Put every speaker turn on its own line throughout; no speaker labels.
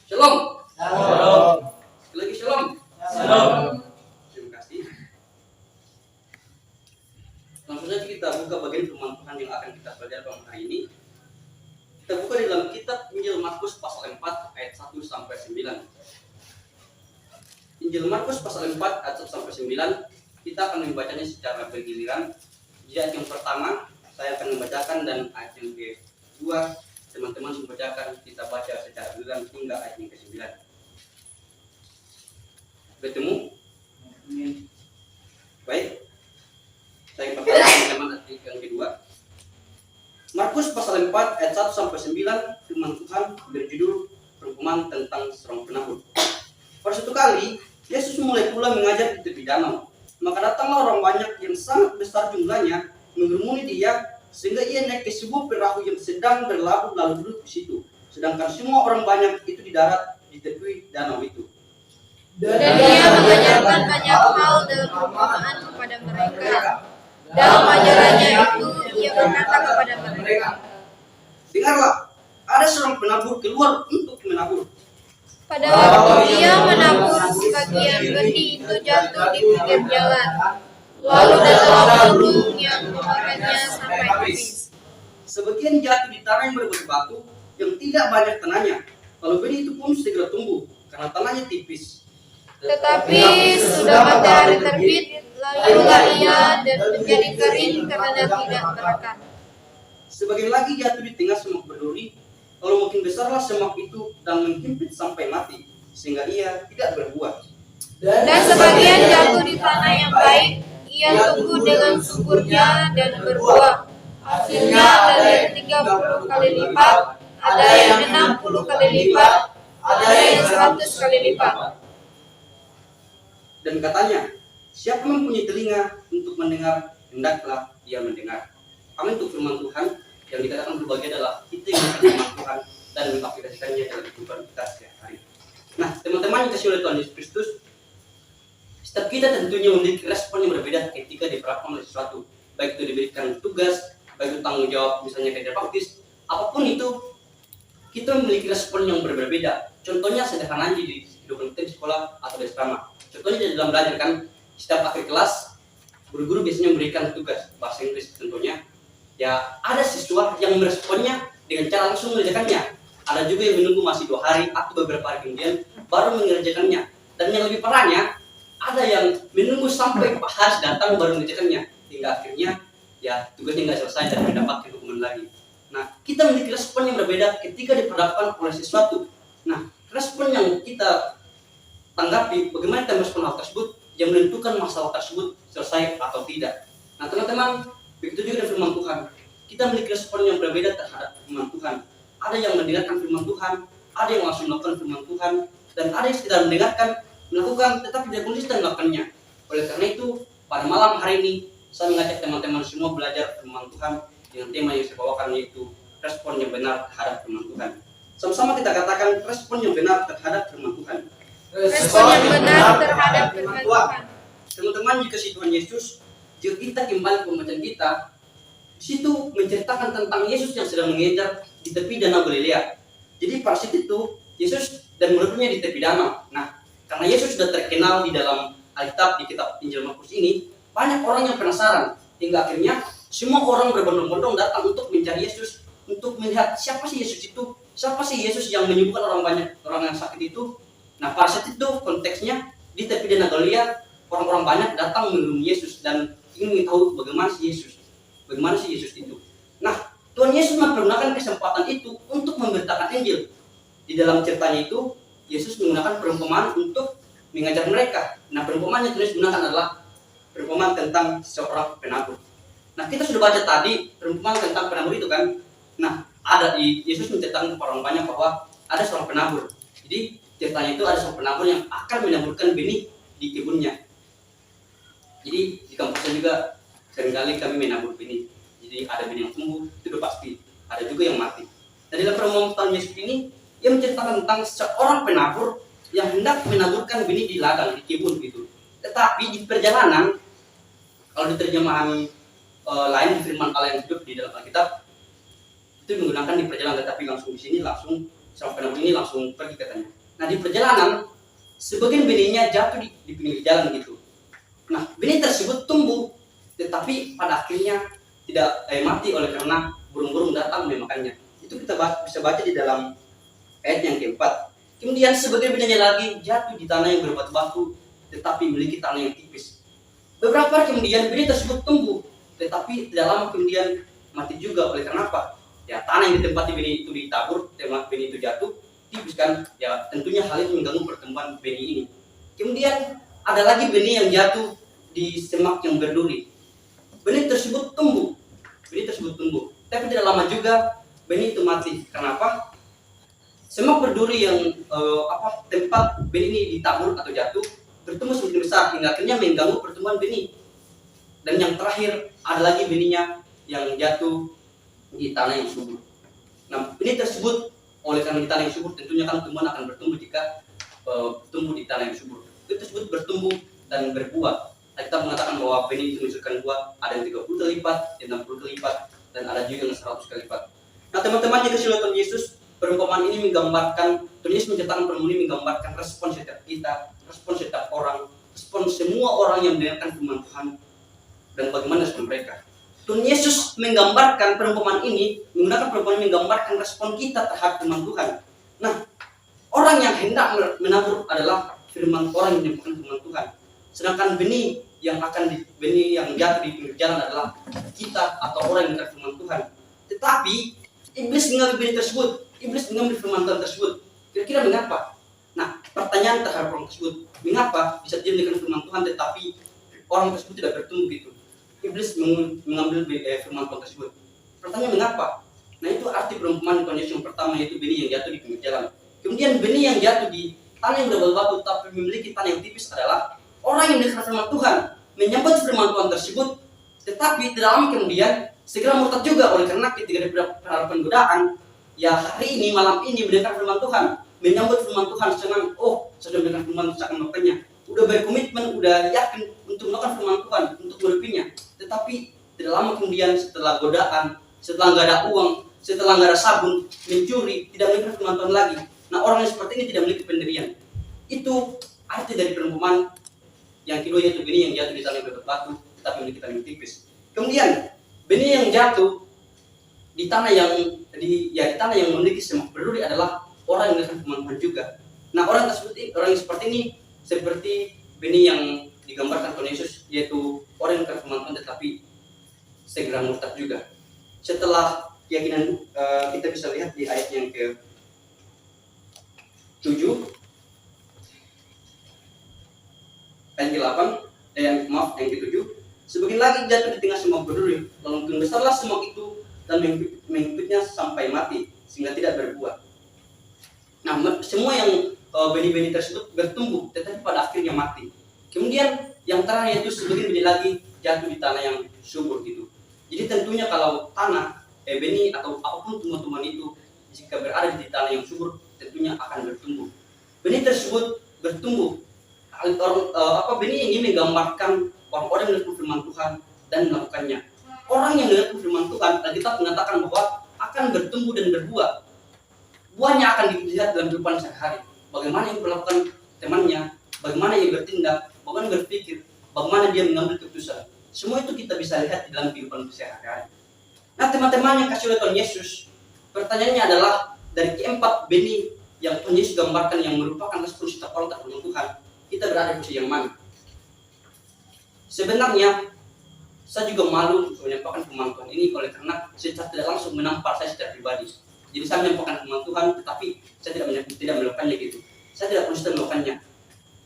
Shalom.
Shalom.
Sekali lagi shalom.
Shalom.
Terima kasih. Langsung saja kita buka bagian firman Tuhan yang akan kita pelajari pada hari ini. Kita buka di dalam kitab Injil Markus pasal 4 ayat 1 sampai 9. Injil Markus pasal 4 ayat 1 sampai 9. Kita akan membacanya secara bergiliran. Jadi ayat yang pertama saya akan membacakan dan ayat yang kedua teman-teman membacakan. Kita baca secara bergiliran hingga ayat yang ke-9. Bertemu? Baik. Saya bacakan teman-teman ayat yang kedua. Markus pasal 4 ayat 1 sampai 9, firman Tuhan berjudul perumpamaan tentang seorang penabur. Pada suatu kali Yesus mulai pula mengajar di tepi danau. Maka datanglah orang banyak yang sangat besar jumlahnya mengerumuni dia, sehingga ia naik ke sebuah perahu yang sedang berlabuh lalu duduk di situ. Sedangkan semua orang banyak itu di darat di tepi danau itu.
Dan dia mengajarkan banyak hal dalam perumpamaan kepada mereka. Dalam ajarannya itu ia berkata kepada mereka,
Dengarlah, ada seorang penabur keluar untuk menabur.
pada waktu ia menabur, sebagian benih itu jatuh di pinggir jalan. Lalu datanglah burung yang memakannya sampai habis.
Sebagian jatuh di tanah yang berbatu yang tidak banyak tanahnya. Lalu benih itu pun segera tumbuh karena tanahnya tipis.
Tetapi sudah matahari terbit, lalulah ia dan menjadi kering karena tidak berakar.
Sebagian lagi jatuh di tengah semak berduri, lalu makin besarlah semak itu dan menghimpit sampai mati, sehingga ia tidak berbuah.
Dan sebagian jatuh di tanah yang baik, ia tumbuh dengan suburnya dan berbuah. Hasilnya ada yang 30 kali lipat, ada yang 60 kali lipat, ada yang 100 kali lipat.
Dan katanya, siapa mempunyai telinga untuk mendengar, hendaklah dia mendengar. Amin. Untuk firman Tuhan yang dikatakan berbagai adalah kita yang mendengar firman Tuhan dan mengaplikasikannya dalam kehidupan kita sehari-hari. Nah, teman-teman yang dikasihi oleh Tuhan Yesus Kristus, setiap kita tentunya memiliki respon yang berbeda ketika diperlakukan oleh sesuatu. Baik itu diberikan tugas, baik itu tanggung jawab, misalnya kerja praktis, apapun itu, kita memiliki respon yang berbeda. Contohnya sederhana aja di kehidupan kita di sekolah atau di asrama. Contohnya di dalam belajar kan, setiap akhir kelas, guru-guru biasanya memberikan tugas bahasa Inggris tentunya. Ya, ada siswa yang meresponnya dengan cara langsung mengerjakannya. Ada juga yang menunggu masih 2 hari atau beberapa hari kemudian baru mengerjakannya. Dan yang lebih parahnya, ada yang menunggu sampai Pak Has datang baru mengerjakannya. Hingga akhirnya, ya tugasnya nggak selesai dan mendapatkan hukuman lagi. Nah, kita memiliki respon yang berbeda ketika diperhadapkan oleh sesuatu. Nah, respon yang kita tanggapi, bagaimana kita merespon hal tersebut yang menentukan masalah tersebut selesai atau tidak. Nah, teman-teman, begitu juga dengan firman Tuhan. Kita memiliki respon yang berbeda terhadap firman Tuhan. Ada yang mendengarkan firman Tuhan, ada yang langsung melakukan firman Tuhan, dan ada yang sekedar mendengarkan, melakukan, tetapi tidak konsisten melakukannya. Oleh karena itu, pada malam hari ini, saya mengajak teman-teman semua belajar firman Tuhan dengan tema yang saya bawakan, yaitu respon yang benar terhadap firman Tuhan. Sama-sama kita katakan respon yang benar terhadap firman Tuhan.
Respon yang benar terhadap firman Tuhan.
Teman-teman, jika si Tuhan Yesus, jika kita kembali ke pembacaan kita, di situ menceritakan tentang Yesus yang sedang mengejar di tepi danau Galilea. Jadi pada saat itu Yesus dan murid-muridnya di tepi danau. Nah, karena Yesus sudah terkenal di dalam Alkitab, di kitab Injil Markus ini, banyak orang yang penasaran. Hingga akhirnya semua orang berbondong-bondong datang untuk mencari Yesus, untuk melihat siapa sih Yesus itu, siapa sih Yesus yang menyembuhkan orang banyak, orang yang sakit itu. Nah, pada saat itu konteksnya di tepi danau Galilea, orang-orang banyak datang menemui Yesus dan ingin tahu bagaimana sih Yesus itu. Nah, Tuhan Yesus menggunakan kesempatan itu untuk memberitakan Injil. Di dalam ceritanya itu, Yesus menggunakan perumpamaan untuk mengajar mereka. Nah, perumpamaan yang Tuhan Yesus gunakan adalah perumpamaan tentang seorang penabur. Nah, kita sudah baca tadi perumpamaan tentang penabur itu kan. Nah, ada di Yesus menceritakan kepada orang banyak bahwa ada seorang penabur. Jadi ceritanya itu ada seorang penabur yang akan menaburkan benih di kebunnya. Jadi di kampusnya juga seringkali kami menabur benih. Jadi ada benih yang tumbuh, itu udah pasti. Ada juga yang mati. Dan dalam perumpamaan Yesus ini, ia menceritakan tentang seorang penabur yang hendak menaburkan benih di ladang, di kebun gitu. Tetapi di perjalanan, kalau di terjemahan lain di firman Allah yang hidup di dalam Alkitab, itu menggunakan di perjalanan, tetapi langsung di sini langsung seorang penabur ini langsung pergi katanya. Nah di perjalanan sebagian benihnya jatuh di pinggir jalan gitu. Nah benih tersebut tumbuh, tetapi pada akhirnya tidak mati oleh karena burung-burung datang memakannya. Itu kita bisa baca di dalam ayat yang keempat. Kemudian sebagian benihnya lagi jatuh di tanah yang berbatu-batu, tetapi memiliki tanah yang tipis. Beberapa hari kemudian benih tersebut tumbuh, tetapi tidak lama kemudian mati juga. Oleh karena apa? Ya tanah yang ditempati benih itu ditabur, benih itu jatuh, tipis kan? Ya tentunya hal itu mengganggu pertumbuhan benih ini. Kemudian ada lagi benih yang jatuh di semak yang berduri. Benih tersebut tumbuh, tapi tidak lama juga benih itu mati. Kenapa? Semak berduri yang tempat benih ini ditabur atau jatuh bertumbuh semakin besar hingga akhirnya mengganggu pertumbuhan benih. Dan yang terakhir ada lagi benihnya yang jatuh di tanah yang subur. Nah benih tersebut oleh karena di tanah yang subur tentunya kan tumbuhan akan bertumbuh jika tumbuh di tanah yang subur. Itu tersebut bertumbuh dan berbuah. Nah, kita mengatakan bahwa benih itu menghasilkan buah ada yang 30 kali lipat, yang 60 kali lipat, dan ada juga yang 100 kali lipat. Nah teman-teman yang kasih Tuhan Yesus, perumpamaan ini menggambarkan, Tuhan Yesus menceritakan perumpamaan ini menggambarkan respon setiap kita, respon setiap orang, respon semua orang yang mendengarkan firman Tuhan dan bagaimana respon mereka. Tuhan Yesus menggambarkan perumpamaan ini, menggunakan perumpamaan ini menggambarkan respon kita terhadap firman Tuhan. Nah, orang yang hendak menabur adalah orang yang menyampaikan firman Tuhan. Sedangkan benih yang jatuh di pinggir jalan adalah kita atau orang yang mendengar firman Tuhan. Tetapi iblis mengambil benih tersebut, iblis mengambil firman Tuhan tersebut. Kira-kira mengapa? Nah, pertanyaan terhadap orang tersebut, mengapa bisa dia mendengar firman Tuhan tetapi orang tersebut tidak bertumbuh gitu? Iblis mengambil firman Tuhan tersebut. Pertanyaan mengapa? Nah itu arti perumpamaan Tuhan Yesus yang pertama, yaitu benih yang jatuh di pinggir jalan. Kemudian benih yang jatuh di tanah yang berbatu-batu tapi memiliki tanah yang tipis adalah orang yang mendengar firman Tuhan, menyambut firman Tuhan tersebut, tetapi tidak lama kemudian segera murtad juga oleh karena ketika dipengaruhi godaan. Ya hari ini, malam ini mendengar firman Tuhan, menyambut firman Tuhan, senang, sudah mendengar firman Tuhan, akan melakukannya, udah berkomitmen, udah yakin untuk melakukan firman Tuhan, untuk menghidupinya. Tetapi tidak lama kemudian setelah godaan, setelah nggak ada uang, setelah nggak ada sabun, mencuri, tidak mendengar firman Tuhan lagi. Nah orang yang seperti ini tidak memiliki pendirian. Itu arti dari perumpamaan yang kedua, yaitu benih yang jatuh di tanah yang berbatu tetapi memiliki tanah yang tipis. Kemudian benih yang jatuh di tanah yang memiliki semak berduri adalah orang yang mendengar firman Tuhan juga. Nah orang yang seperti ini seperti benih yang digambarkan Tuhan Yesus, yaitu orang yang mendengar firman Tuhan tetapi segera murtad juga. Setelah keyakinan kita bisa lihat di ayat yang ke-7, ayat ke-8, yang ke-7. Sebagian lagi jatuh di tengah semak berduri, lalu makin besarlah semak itu dan mengikutnya sampai mati sehingga tidak berbuah. Nah semua yang benih-benih tersebut bertumbuh tetapi pada akhirnya mati. Kemudian yang terakhir itu sebagian benih lagi jatuh di tanah yang subur gitu. Jadi tentunya kalau tanah benih atau apapun tumbuhan itu jika berada di tanah yang subur tentunya akan bertumbuh. Benih tersebut bertumbuh. Benih ini menggambarkan orang-orang yang mendengar firman Tuhan dan melakukannya. Orang yang mendengar firman Tuhan, Alkitab mengatakan bahwa akan bertumbuh dan berbuah. Buahnya akan dilihat dalam kehidupan sehari-hari. Bagaimana yang dilakukan temannya, bagaimana ia bertindak, bagaimana berpikir, bagaimana dia mengambil keputusan. Semua itu kita bisa lihat di dalam kehidupan sehari-hari. Nah teman-teman yang kasih oleh Tuhan Yesus, pertanyaannya adalah dari keempat benih yang Tuhan Yesus gambarkan yang merupakan respon setiap orang terhadap Tuhan, kita berada di posisi yang mana? Sebenarnya saya juga malu untuk menyampaikan firman Tuhan ini oleh karena secara tidak langsung menampar saya secara pribadi. Jadi saya menyampaikan firman Tuhan tetapi saya tidak melakukannya gitu. Saya tidak konsisten melakukannya.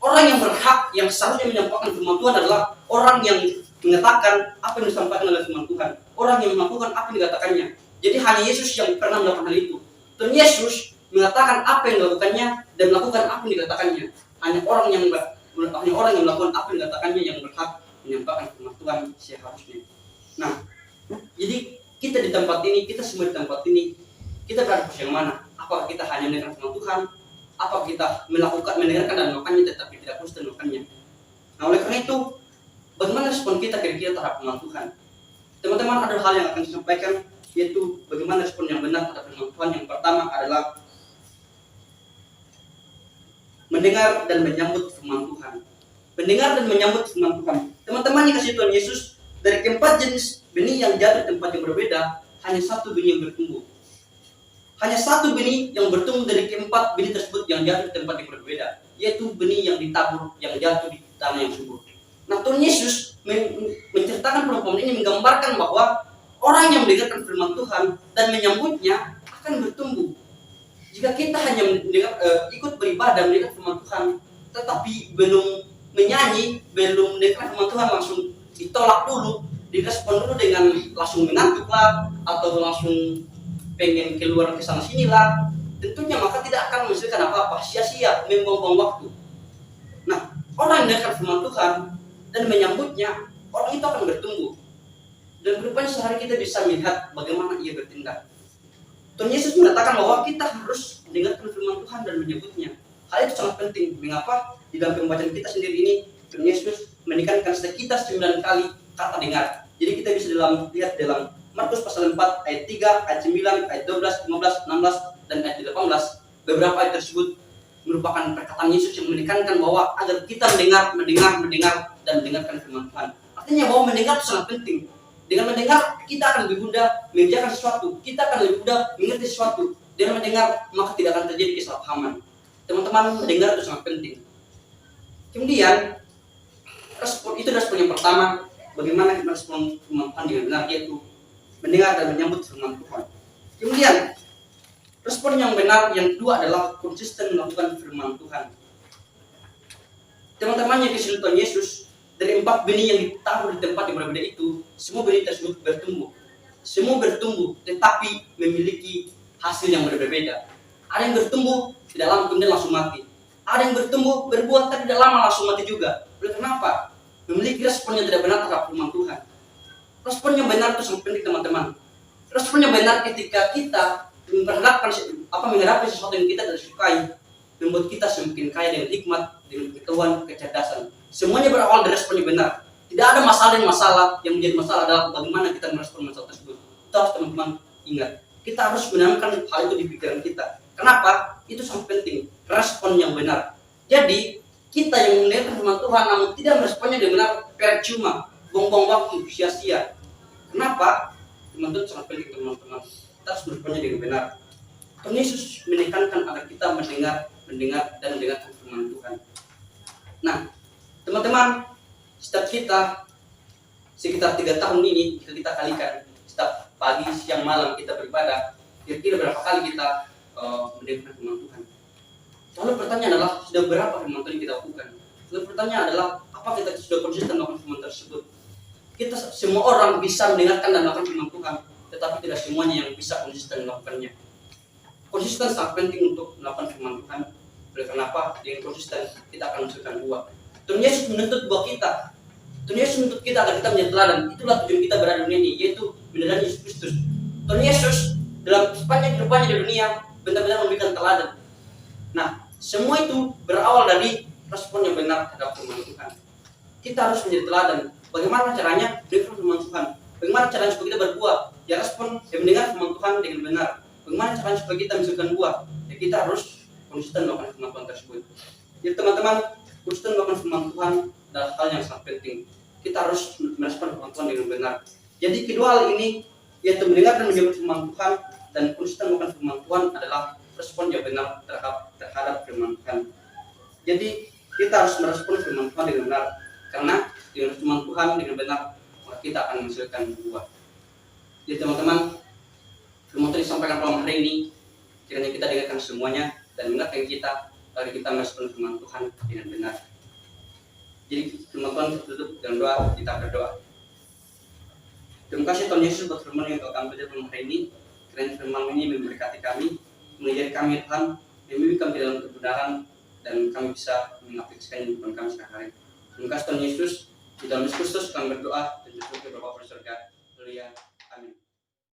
Orang yang berhak yang seharusnya menyampaikan firman Tuhan adalah orang yang mengatakan apa yang disampaikan oleh firman Tuhan, orang yang melakukan apa yang dikatakannya. Jadi hanya Yesus yang pernah melakukan hal itu. Tuhan Yesus mengatakan apa yang dilakukannya dan melakukan apa yang dikatakannya. Hanya orang yang melakukan apa yang dikatakannya yang berhak menyampaikan firman Tuhan seharusnya. Nah, jadi kita di tempat ini, kita semua di tempat ini, kita berada di yang mana? Apakah kita hanya mendengar firman Tuhan? Apakah kita mendengarkan dan melakukannya tetapi tidak konsisten melakukannya? Nah, oleh karena itu, bagaimana respon kita kira-kira terhadap firman Tuhan? Teman-teman, ada hal yang akan saya sampaikan, yaitu bagaimana respon yang benar terhadap firman Tuhan. Yang pertama adalah mendengar dan menyambut firman Tuhan. Mendengar dan menyambut firman Tuhan. Teman-teman yang kasih Tuhan Yesus, dari keempat jenis benih yang jatuh di tempat yang berbeda, hanya satu benih yang bertumbuh. Hanya satu benih yang bertumbuh dari keempat benih tersebut yang jatuh di tempat yang berbeda, yaitu benih yang ditabur, yang jatuh di tanah yang subur. Nah, Tuhan Yesus menceritakan perumpamaan ini, menggambarkan bahwa orang yang mendengarkan firman Tuhan dan menyambutnya akan bertumbuh. Jika kita hanya ikut beribadah, mendengar firman Tuhan, tetapi belum menyanyi, belum mendengar firman Tuhan, langsung ditolak dulu, direspon dulu dengan langsung mengantuk lah, atau langsung pengen keluar ke sana sini lah, tentunya maka tidak akan menghasilkan apa-apa, sia-sia, membuang-buang waktu. Nah, orang yang mendengar firman Tuhan dan menyambutnya, orang itu akan bertumbuh. Dan berupanya sehari kita bisa melihat bagaimana ia bertindak. Tuhan Yesus mengatakan bahwa kita harus mendengarkan firman Tuhan dan menyambutnya. Hal itu sangat penting. Mengapa? Di dalam pembacaan kita sendiri ini, Tuhan Yesus menekankan sekitar 9 kali kata dengar. Jadi kita bisa lihat dalam Markus pasal 4 ayat 3, ayat 9, ayat 12, 15, 16, dan ayat 18. Beberapa ayat tersebut merupakan perkataan Yesus yang menekankan bahwa agar kita mendengar, dan mendengarkan firman Tuhan. Artinya bahwa mendengar itu sangat penting. Dengan mendengar, kita akan lebih mudah mengerjakan sesuatu. Kita akan lebih mudah mengerti sesuatu. Dengan mendengar, maka tidak akan terjadi kesalahpahaman. Teman-teman, mendengar itu sangat penting. Kemudian, respon yang pertama. Bagaimana kita respon firman Tuhan dengan benar, yaitu mendengar dan menyambut firman Tuhan. Kemudian, respon yang benar yang kedua adalah konsisten melakukan firman Tuhan. Teman-teman yang dikasihi Tuhan Yesus, dari 4 benih yang ditabur di tempat yang berbeda itu, semua benih tersebut bertumbuh. Semua bertumbuh, tetapi memiliki hasil yang berbeda. Ada yang bertumbuh, tidak lama kemudian langsung mati. Ada yang bertumbuh, berbuah, tapi tidak lama langsung mati juga. Kenapa? Memiliki respon yang tidak benar terhadap firman Tuhan. Respon yang benar itu sangat penting, teman-teman. Respon yang benar ketika kita menghadapi sesuatu yang kita tidak sukai, membuat kita semakin kaya dengan hikmat, dengan pengetahuan, kecerdasan. Semuanya berawal dari respon yang benar. Tidak ada masalah yang menjadi masalah adalah bagaimana kita merespon masalah tersebut. Itu harus teman-teman ingat. Kita harus menanamkan hal itu di pikiran kita. Kenapa? Itu sangat penting. Respon yang benar. Jadi kita yang mendengarkan firman Tuhan namun tidak meresponnya dengan benar, percuma, buang-buang waktu, sia-sia. Kenapa? Teman-teman sangat penting, teman-teman. Kita harus meresponnya dengan benar. Tuhan Yesus menekankan agar kita mendengar dan mendengarkan firman Tuhan. Nah, teman-teman, setiap kita sekitar 3 tahun ini kita kalikan setiap pagi, siang, malam kita beribadah. Kira-kira berapa kali kita mendengarkan firman Tuhan? Lalu pertanyaan adalah, sudah berapa firman Tuhan kita lakukan? Lalu pertanyaan adalah, apa kita sudah konsisten melakukan firman tersebut? Kita semua orang bisa mendengarkan dan melakukan firman Tuhan, tetapi tidak semuanya yang bisa konsisten melakukannya. Konsisten sangat penting untuk melakukan firman Tuhan. Oleh karena apa? Dengan konsisten kita akan menghasilkan buah. Tuhan Yesus menuntut buah kita. Tuhan Yesus menuntut kita agar kita menjadi teladan. Itulah tujuan kita berada di dunia ini, yaitu meneladani Yesus Kristus. Tuhan Yesus dalam sepanjang kehidupannya di dunia benar-benar memberikan teladan. Nah, semua itu berawal dari respon yang benar terhadap firman Tuhan. Kita harus menjadi teladan. Bagaimana caranya? Dengan firman Tuhan. Bagaimana caranya supaya kita berbuah? Ya, respon dan mendengar firman Tuhan dengan benar. Bagaimana caranya supaya kita menghasilkan buah? Ya, kita harus konsisten melakukan firman Tuhan tersebut. Jadi teman-teman, konsisten melakukan firman Tuhan adalah hal yang sangat penting. Kita harus merespon firman Tuhan dengan benar. Jadi kedua hal ini, yaitu mendengar dan menyambut firman Tuhan dan konsisten melakukan firman Tuhan adalah respon yang benar terhadap firman Tuhan. Jadi kita harus merespon firman Tuhan dengan benar, karena dengan firman Tuhan dengan benar maka kita akan menghasilkan buah. Jadi teman-teman, firman Tuhan disampaikan malam hari ini, kiranya kita dengarkan semuanya dan mengingatkan kita agar kita merespon firman Tuhan dengan benar. Jadi firman Tuhan tertutup dengan doa, kita berdoa. Terima kasih Tuhan Yesus buat firman yang kami belajar malam hari ini. Kiranya firman ini memberkati kami, mengajari kami Tuhan, membimbing kami dalam kebenaran, dan kami bisa mengaplikasikan kehidupan kami sehari-hari. Terima kasih Tuhan Yesus. Di dalam Yesus Kristus kami berdoa dan bersyukur Bapa di surga. Haleluya.